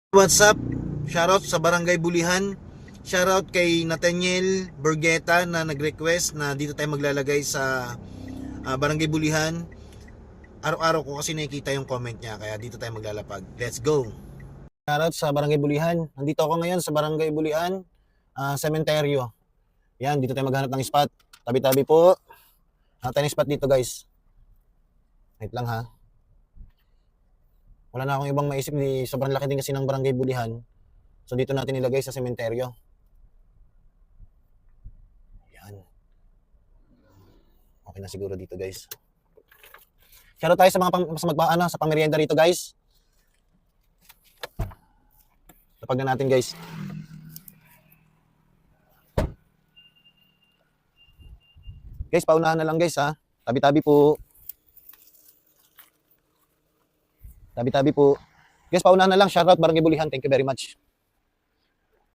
What's up? Shoutout sa Barangay Bulihan. Shoutout kay Nathaniel Burgueta na nag-request na dito tayo maglalagay sa Barangay Bulihan. Araw-araw ko kasi nakikita yung comment niya, kaya dito tayo maglalapag. Let's go! Shoutout sa Barangay Bulihan. Nandito ako ngayon sa Barangay Bulihan, Sementeryo. Yan, dito tayo maghanap ng spot. Tabi-tabi po. Hanap tayo ng spot dito, guys. Wait lang ha. Wala na akong ibang maisip, sobrang laki din kasi ng Barangay Bulihan. So dito natin ilagay sa sementeryo. Yan. Okay na siguro dito, guys. Shoutout tayo sa mga sa pamerienda rito, guys. Tapag na natin, guys. Guys, paunahan na lang, guys, ha. Tabi-tabi po. Tabi-tabi po. Guys, paunahan na lang. Shoutout Barangay Bulihan. Thank you very much.